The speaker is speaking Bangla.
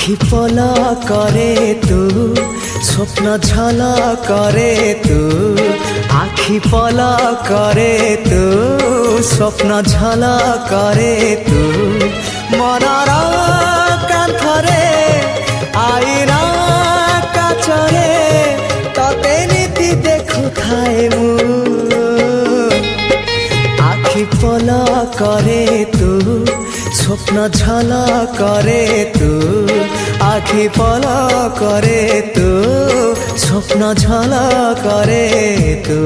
আখি পলা করে তু স্বপ্ন ঝলা করে তু আখি পলা করে তু স্বপ্ন ঝলা করে তু মনর কাঁথরে আইনা কাচরে ততে নীতি দেখু থায়ে মু আখি পলা করে তু স্বপ্ন ঝলা করে তু আখি পলা করে তু স্বপ্ন ঝলা করে তু